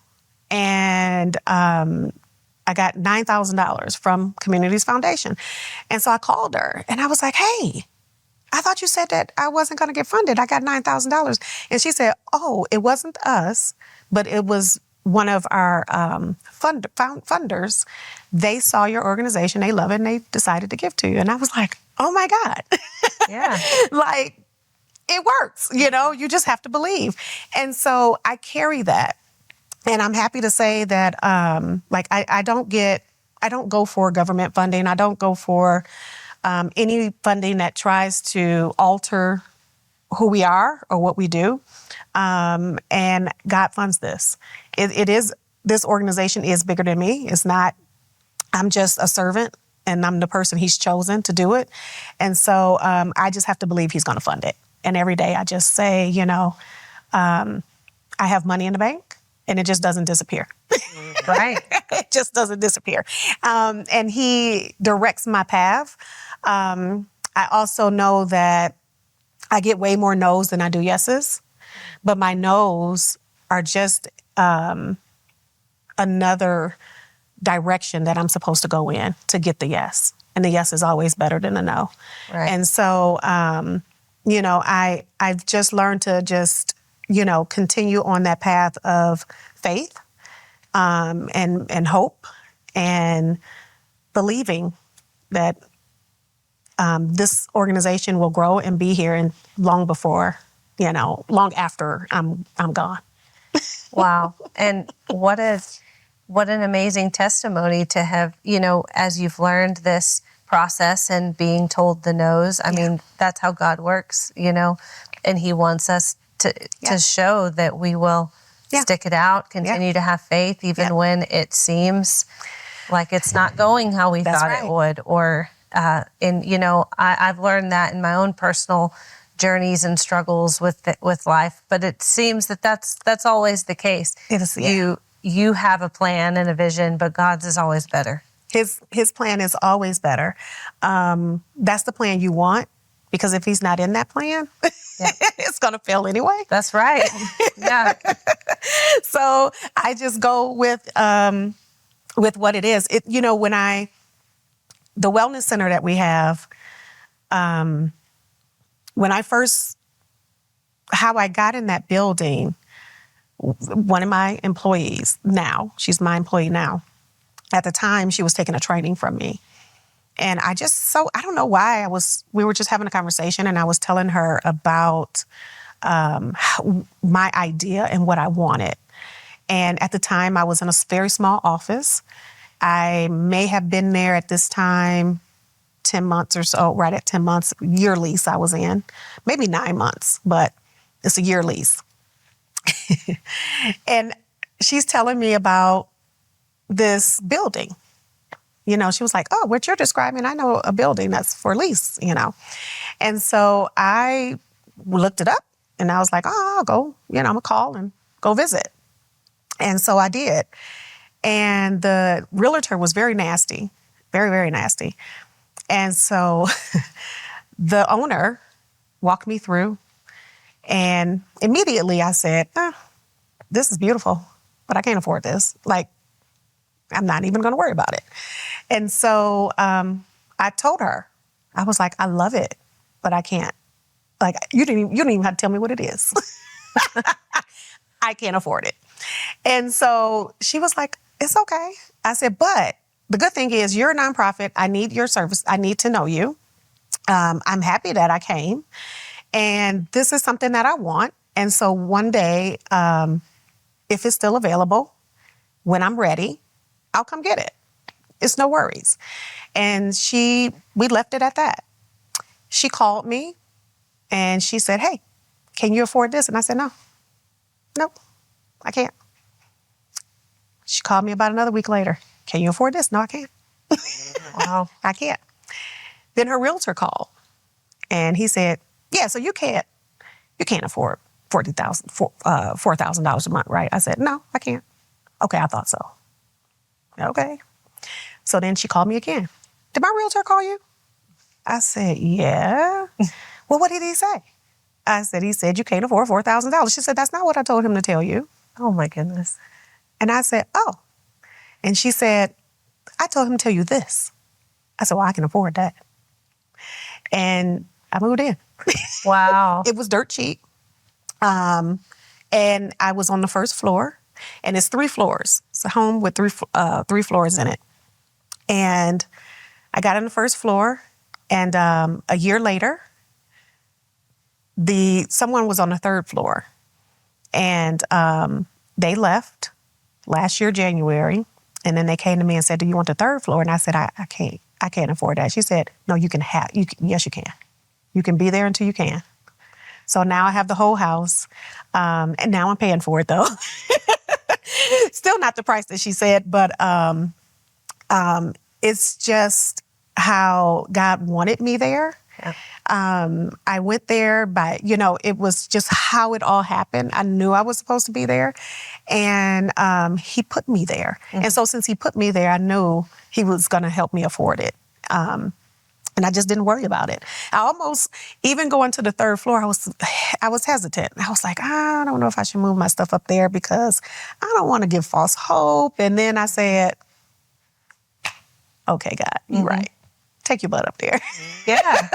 Speaker 3: And I got $9,000 from Communities Foundation. And so I called her. And I was like, hey, I thought you said that I wasn't going to get funded. I got $9,000. And she said, oh, it wasn't us, but it was one of our funders. They saw your organization, they love it, and they decided to give to you. And I was like, oh my God.
Speaker 2: Yeah.
Speaker 3: It works, you just have to believe. And so I carry that. And I'm happy to say that, I don't go for government funding. I don't go for any funding that tries to alter who we are or what we do. And God funds this. This organization is bigger than me. It's not, I'm just a servant and I'm the person he's chosen to do it. And so I just have to believe he's going to fund it. And every day I just say, I have money in the bank and it just doesn't disappear.
Speaker 2: Right.
Speaker 3: It just doesn't disappear. And he directs my path. I also know that I get way more no's than I do yeses, but my no's are just another direction that I'm supposed to go in to get the yes. And the yes is always better than the no.
Speaker 2: Right.
Speaker 3: And so, I've just learned to just, continue on that path of faith and hope and believing that this organization will grow and be here and long before, long after I'm gone.
Speaker 2: Wow. And what an amazing testimony to have, as you've learned this process and being told the no's. I mean, that's how God works, and he wants us to show that we will stick it out, continue to have faith, even when it seems like it's not going how we thought it would. Or, I've learned that in my own personal journeys and struggles with life, but it seems that that's always the case.
Speaker 3: It is,
Speaker 2: You have a plan and a vision, but God's is always better.
Speaker 3: His plan is always better. That's the plan you want, because if he's not in that plan, it's going to fail anyway.
Speaker 2: That's right. Yeah.
Speaker 3: So I just go with what it is. The wellness center that we have, when I first, how I got in that building, one of my employees now, she's my employee now. At the time, she was taking a training from me. And I don't know why we were just having a conversation, and I was telling her about my idea and what I wanted. And at the time, I was in a very small office. I may have been there at this time 10 months or so, right at 10 months, year lease I was in. Maybe 9 months, but it's a year lease. And she's telling me about this building. She was like, oh, what you're describing, I know a building that's for lease, And so I looked it up, and I was like, oh, I'll go, I'm going to call and go visit. And so I did. And the realtor was very nasty, very, very nasty. And so the owner walked me through, and immediately I said, this is beautiful, but I can't afford this. Like, I'm not even going to worry about it. And so I told her, I was like, I love it, but I can't. Like, you don't even have to tell me what it is. I can't afford it. And so she was like, it's okay. I said, but the good thing is you're a nonprofit. I need your service. I need to know you. I'm happy that I came. And this is something that I want. And so one day, if it's still available, when I'm ready, I'll come get it. It's no worries. And we left it at that. She called me and she said, hey, can you afford this? And I said, no, I can't. She called me about another week later. Can you afford this? No, I can't.
Speaker 2: Wow.
Speaker 3: I can't. Then her realtor called and he said, yeah, so you can't afford $4,000 a month, right? I said, no, I can't. Okay, I thought so. Okay. So then she called me again. Did my realtor call you? I said, yeah. Well, what did he say? I said, he said, you can't afford $4,000. She said, that's not what I told him to tell you.
Speaker 2: Oh, my goodness.
Speaker 3: And I said, oh. And she said, I told him to tell you this. I said, well, I can afford that. And I moved in.
Speaker 2: Wow.
Speaker 3: It was dirt cheap. And I was on the first floor. And it's 3 floors. It's a home with three floors in it. And I got on the first floor, and a year later, someone was on the 3rd floor. And they left last year, January. And then they came to me and said, do you want the 3rd floor? And I said, I can't afford that. She said, no, yes, you can. You can be there until you can. So now I have the whole house. And now I'm paying for it, though. Still not the price that she said, but it's just how God wanted me there. Yeah. I went there it was just how it all happened. I knew I was supposed to be there, and he put me there. Mm-hmm. And so since he put me there, I knew he was going to help me afford it. And I just didn't worry about it. I almost, even going to the third floor, I was hesitant. I was like, I don't know if I should move my stuff up there because I don't want to give false hope. And then I said, okay, God, you're right. Take your butt up there.
Speaker 2: Yeah.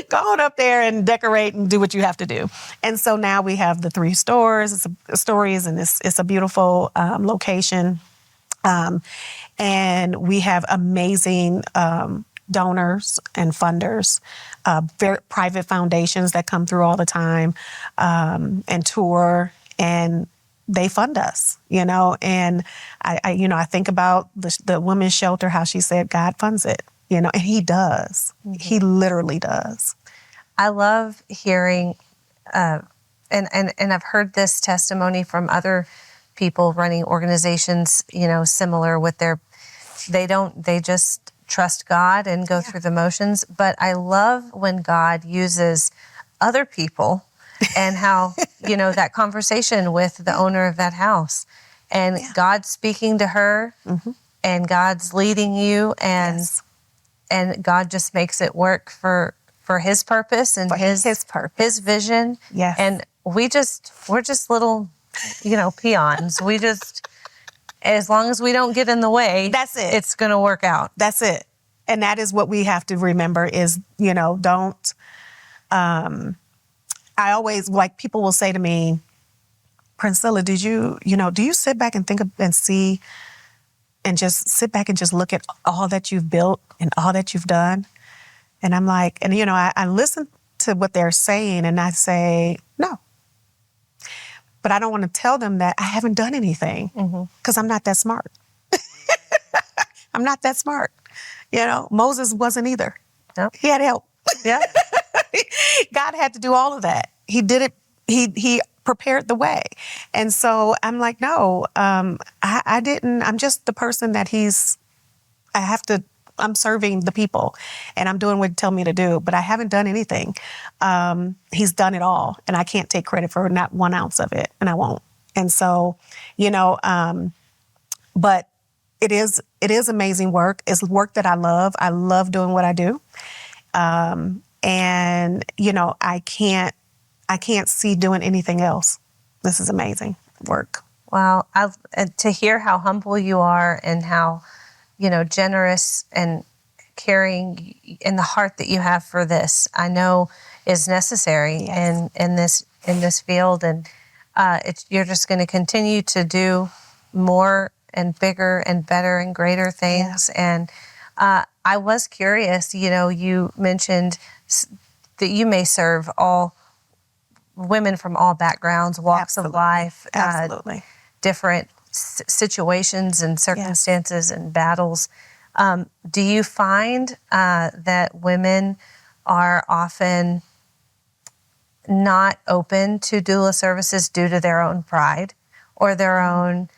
Speaker 3: Go on up there and decorate and do what you have to do. And so now we have the 3 stores, stories, and it's a beautiful location. And we have amazing donors and funders, very private foundations that come through all the time and tour, and they fund us, And I think about the women's shelter, how she said God funds it, and He does. He literally does.
Speaker 2: I love hearing, and I've heard this testimony from other people running organizations, similar with they just trust God and go through the motions. But I love when God uses other people and how, that conversation with the owner of that house and God's speaking to her and God's leading you and God just makes it work for His purpose and His purpose, His vision.
Speaker 3: Yes.
Speaker 2: And we're just little, peons. We just, as long as we don't get in the way,
Speaker 3: that's it.
Speaker 2: It's going to work out.
Speaker 3: That's it. And that is what we have to remember is, don't, I always, like, people will say to me, Prinscilla, do you sit back and think and see and just sit back and just look at all that you've built and all that you've done? And I'm like, and I listen to what they're saying and I say, no. But I don't want to tell them that I haven't done anything because I'm not that smart. I'm not that smart. Moses wasn't either.
Speaker 2: Nope.
Speaker 3: He had help.
Speaker 2: Yeah.
Speaker 3: God had to do all of that. He did it. He prepared the way. And so I'm like, no, I didn't. I'm just the person that I'm serving the people and I'm doing what he tell me to do, but I haven't done anything. He's done it all and I can't take credit for not 1 ounce of it, and I won't. And so, but it is amazing work. It's work that I love. I love doing what I do. And I can't see doing anything else. This is amazing work.
Speaker 2: Wow. To hear how humble you are and how, generous and caring in the heart that you have for this, I know is necessary in this field. And you're just going to continue to do more and bigger and better and greater things. Yeah. And I was curious, you mentioned that you may serve all women from all backgrounds, walks of life, different situations and circumstances and battles. Do you find that women are often not open to doula services due to their own pride or their own,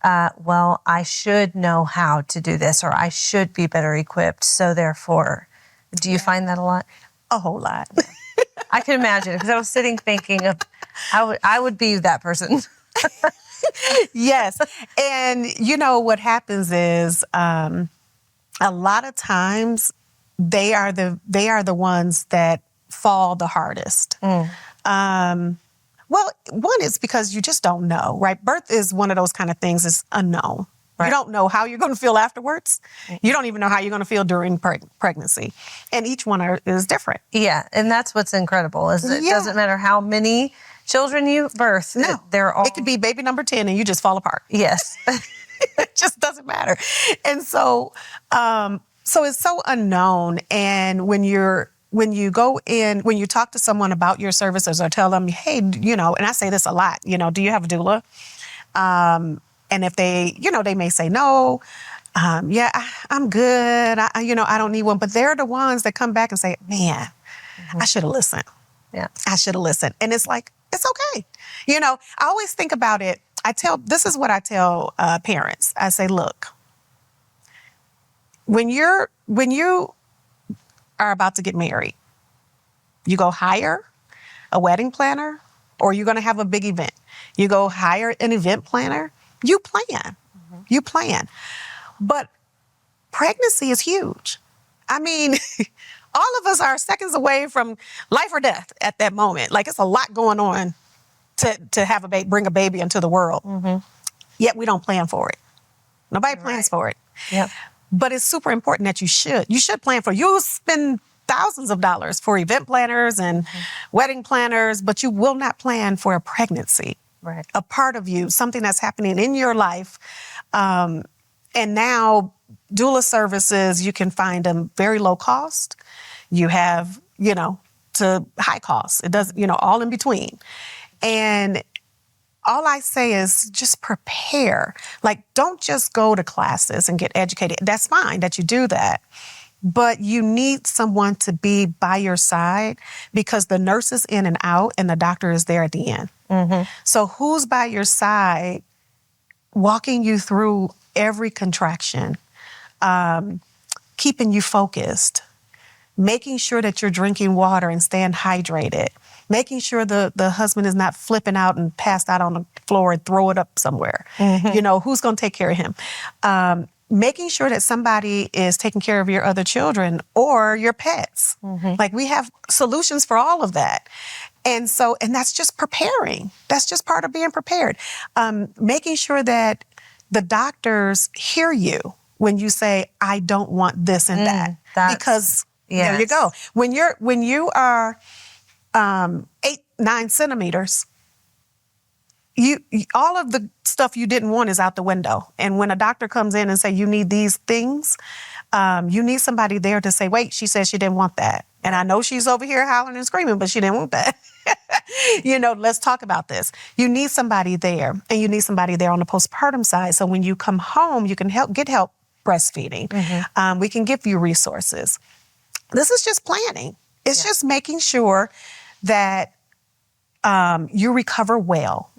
Speaker 2: I should know how to do this or I should be better equipped, so therefore, do you find that a lot?
Speaker 3: A whole lot.
Speaker 2: I can imagine, because I was sitting thinking of I would be that person.
Speaker 3: Yes. And what happens is a lot of times they are the ones that fall the hardest. Well, one is because you just don't know, right? Birth is one of those kind of things that's unknown. Right. You don't know how you're going to feel afterwards. You don't even know how you're going to feel during pregnancy. And each one is different.
Speaker 2: Yeah, and that's what's incredible. Is it doesn't matter how many children you birth.
Speaker 3: No, it could be baby number 10 and you just fall apart.
Speaker 2: Yes.
Speaker 3: It just doesn't matter. And so it's so unknown. And when you go in, when you talk to someone about your services or tell them, hey, and I say this a lot, do you have a doula? And if they, they may say no, I'm good. I don't need one. But they're the ones that come back and say, man, I should have listened.
Speaker 2: Yeah,
Speaker 3: I should have listened. And it's like, it's okay. I always think about it. This is what I tell parents. I say, look, when you are about to get married, you go hire a wedding planner, or you're going to have a big event. You go hire an event planner. You plan. You plan. But pregnancy is huge. I mean, all of us are seconds away from life or death at that moment. Like, it's a lot going on to have bring a baby into the world. Yet we don't plan for it. Nobody plans for it.
Speaker 2: Yep.
Speaker 3: But it's super important that you should plan for it. You'll spend thousands of dollars for event planners and wedding planners, but you will not plan for a pregnancy.
Speaker 2: Right.
Speaker 3: A part of you, something that's happening in your life. And now doula services, you can find them very low cost. You have, to high cost. It does, all in between. And all I say is just prepare. Like, don't just go to classes and get educated. That's fine that you do that. But you need someone to be by your side, because the nurse is in and out and the doctor is there at the end. So who's by your side, walking you through every contraction, keeping you focused, making sure that you're drinking water and staying hydrated, making sure the husband is not flipping out and passed out on the floor and throw it up somewhere. Who's going to take care of him? Making sure that somebody is taking care of your other children or your pets. Like, we have solutions for all of that. And that's just preparing. That's just part of being prepared. Making sure that the doctors hear you when you say, I don't want this and that. Because there you go. When you are 8-9 centimeters, you all of the stuff you didn't want is out the window. And when a doctor comes in and say, you need these things, you need somebody there to say, wait, she said she didn't want that. And I know she's over here howling and screaming, but she didn't want that. Let's talk about this. You need somebody there, and you need somebody there on the postpartum side. So when you come home, you can get help breastfeeding. We can give you resources. This is just planning. It's just making sure that you recover well,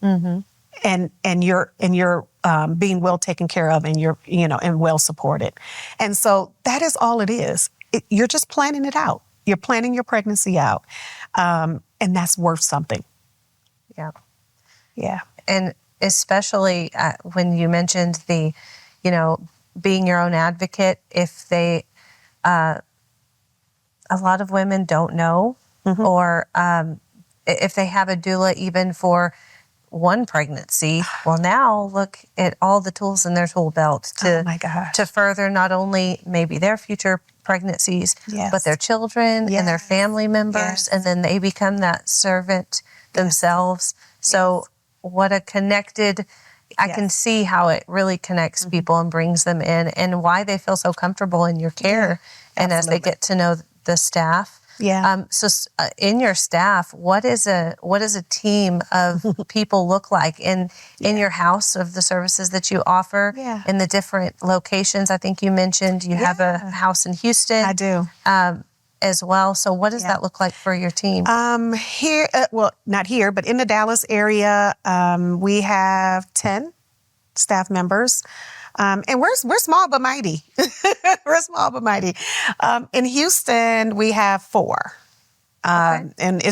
Speaker 3: and you're being well taken care of, and you're and well supported. And so that is all it is. You're just planning it out. You're planning your pregnancy out, and that's worth something. Yeah.
Speaker 2: And especially when you mentioned the, being your own advocate. If they, a lot of women don't know, or if they have a doula even for one pregnancy, well, now look at all the tools in their tool belt to further not only maybe their future pregnancies, but their children and their family members, and then they become that servant themselves. So what a connected, I can see how it really connects people and brings them in, and why they feel so comfortable in your care, and as they get to know the staff. So in your staff, what is a team of people look like in your house, of the services that you offer in the different locations? I think you mentioned you have a house in Houston.
Speaker 3: I do.
Speaker 2: As well. So what does that look like for your team?
Speaker 3: Here, well, not here, but in the Dallas area, we have 10 staff members. And we're small but mighty. We're small but mighty. In Houston, we have 4. And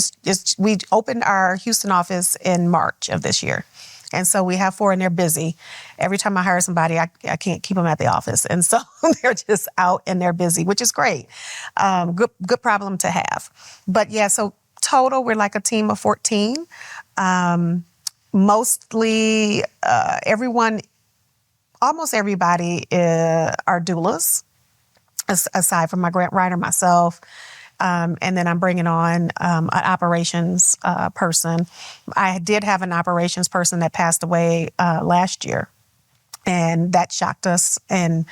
Speaker 3: we opened our Houston office in March of this year. And so we have 4, and they're busy. Every time I hire somebody, I can't keep them at the office. And so they're just out and they're busy, which is great. Good problem to have. But so total, we're like a team of 14. Mostly almost everybody are doulas, aside from my grant writer, myself. And then I'm bringing on an operations person. I did have an operations person that passed away last year, and that shocked us. And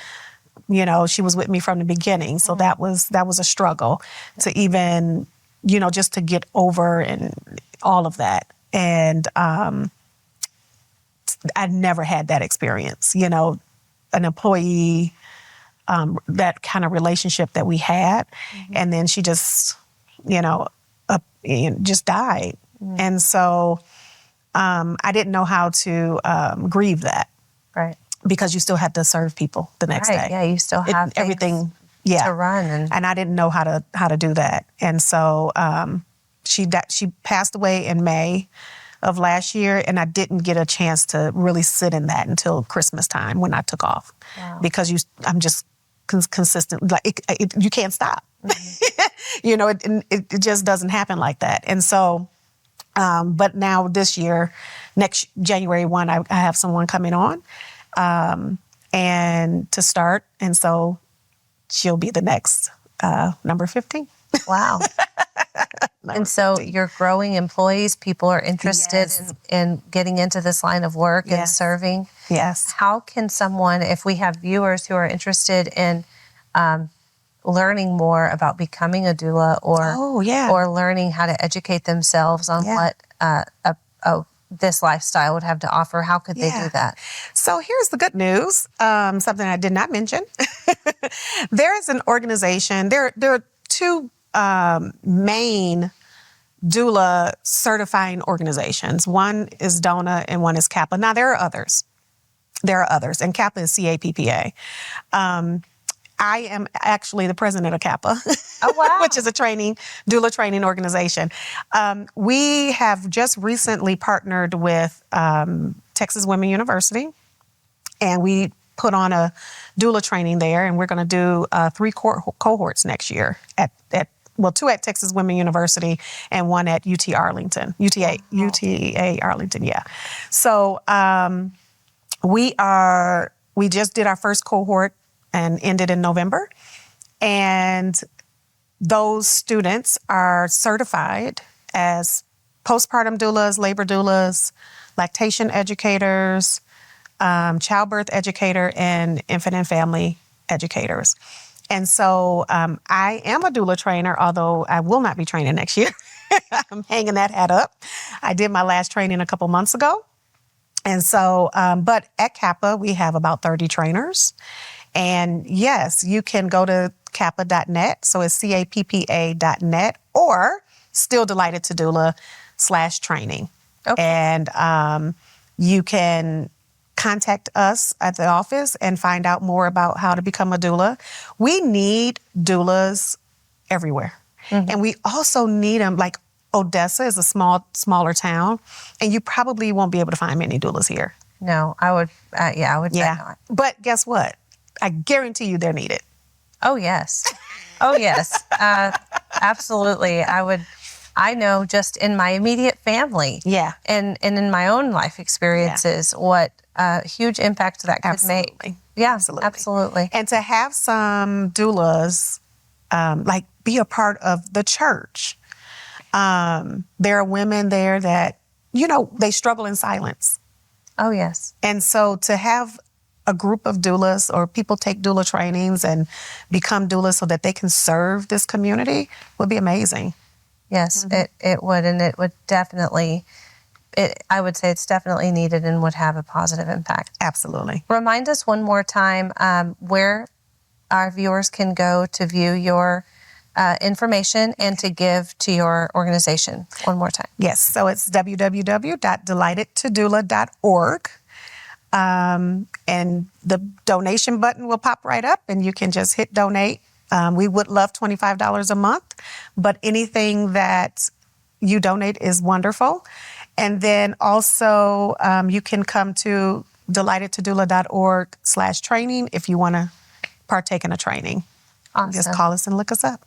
Speaker 3: she was with me from the beginning, so that was a struggle to even just to get over and all of that. And I never had that experience. An employee. That kind of relationship that we had. And then she just, just died. And so I didn't know how to grieve that. Right. Because you still had to serve people the next day.
Speaker 2: Yeah, you still have
Speaker 3: everything
Speaker 2: to run.
Speaker 3: And I didn't know how to do that. And so she passed away in May of last year, and I didn't get a chance to really sit in that until Christmas time when I took off. Wow. Because consistent. Like you can't stop. Mm-hmm. It just doesn't happen like that. And so, but now this year, next January 1, I have someone coming on, and to start. And so she'll be the next number 15.
Speaker 2: Wow. And so
Speaker 3: 15.
Speaker 2: you're growing employees. People are interested
Speaker 3: Yes.
Speaker 2: in getting into this line of work and
Speaker 3: Yes.
Speaker 2: serving.
Speaker 3: Yes.
Speaker 2: How can someone, if we have viewers who are interested in learning more about becoming a doula or learning how to educate themselves on what this lifestyle would have to offer, how could they do that?
Speaker 3: So here's the good news, something I did not mention. There is an organization, there are two main doula certifying organizations. One is DONA and one is Kappa. Now, there are others, and Kappa is CAPPA. I am actually the president of Kappa,
Speaker 2: oh, wow.
Speaker 3: which is a doula training organization. We have just recently partnered with Texas Women University, and we put on a doula training there, and we're going to do 3 cohorts next year two at Texas Women University and one at UTA Arlington, yeah. So we just did our first cohort and ended in November. And those students are certified as postpartum doulas, labor doulas, lactation educators, childbirth educator, and infant and family educators. And so I am a doula trainer, although I will not be training next year. I'm hanging that hat up. I did my last training a couple months ago. And so, but at Kappa, we have about 30 trainers. And yes, you can go to kappa.net. So it's CAPPA.net, or Still Delighted to Doula/training. Okay. And you can contact us at the office and find out more about how to become a doula. We need doulas everywhere. Mm-hmm. And we also need them, like Odessa is a smaller town, and you probably won't be able to find many doulas here.
Speaker 2: No, I would say not.
Speaker 3: But guess what? I guarantee you they're needed.
Speaker 2: Oh, yes. Oh, yes. Absolutely. I know just in my immediate family and in my own life experiences what a huge impact that could make. Yeah, absolutely.
Speaker 3: And to have some doulas be a part of the church. There are women there that, they struggle in silence.
Speaker 2: Oh, yes.
Speaker 3: And so to have a group of doulas, or people take doula trainings and become doulas so that they can serve this community, would be amazing.
Speaker 2: Yes, mm-hmm. it would. And it would definitely, I would say it's definitely needed and would have a positive impact.
Speaker 3: Absolutely.
Speaker 2: Remind us one more time where our viewers can go to view your information and to give to your organization one more time.
Speaker 3: Yes, so it's www.delightedtodoula.org. And the donation button will pop right up, and you can just hit donate. We would love $25 a month, but anything that you donate is wonderful. And then also you can come to delightedtodoula.org/training if you want to partake in a training.
Speaker 2: Awesome.
Speaker 3: Just call us and look us up.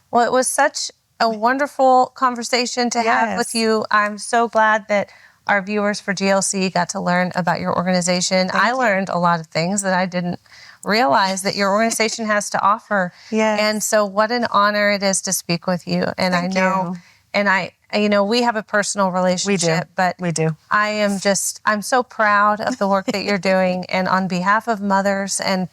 Speaker 2: Well, it was such a wonderful conversation to have with you. I'm so glad that our viewers for GLC got to learn about your organization. I learned a lot of things that I didn't realize that your organization has to offer.
Speaker 3: Yes.
Speaker 2: And so what an honor it is to speak with you. And
Speaker 3: Thank you.
Speaker 2: We have a personal relationship,
Speaker 3: We do.
Speaker 2: I'm so proud of the work that you're doing. And on behalf of mothers and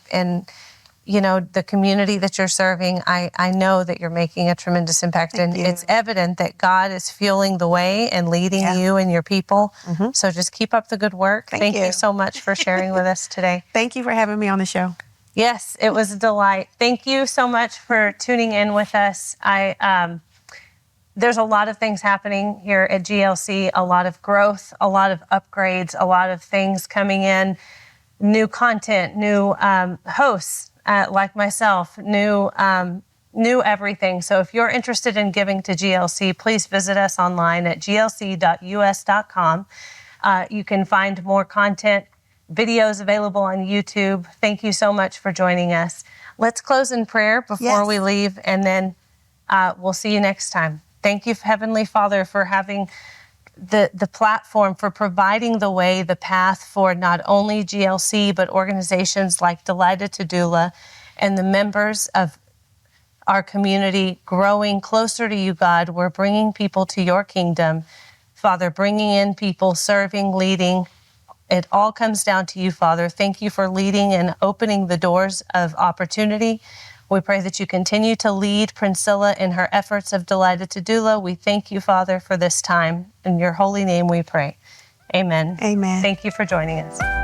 Speaker 2: the community that you're serving, I know that you're making a tremendous impact.
Speaker 3: Thank you.
Speaker 2: It's evident that God is fueling the way and leading you and your people. Mm-hmm. So just keep up the good work. Thank you so much for sharing with us today.
Speaker 3: Thank you for having me on the show.
Speaker 2: Yes, it was a delight. Thank you so much for tuning in with us. There's a lot of things happening here at GLC, a lot of growth, a lot of upgrades, a lot of things coming in, new content, new hosts. Like myself, new everything. So if you're interested in giving to GLC, please visit us online at glc.us.com. You can find more content videos available on YouTube. Thank you so much for joining us. Let's close in prayer before we leave, and then we'll see you next time. Thank you, Heavenly Father, for having the platform, for providing the way, the path for not only GLC, but organizations like Delighted to Doula and the members of our community growing closer to you, God. We're bringing people to your kingdom. Father, bringing in people, serving, leading. It all comes down to you, Father. Thank you for leading and opening the doors of opportunity. We pray that you continue to lead Prinscilla in her efforts of Delighted to Doula. We thank you, Father, for this time. In your holy name we pray. Amen.
Speaker 3: Amen.
Speaker 2: Thank you for joining us.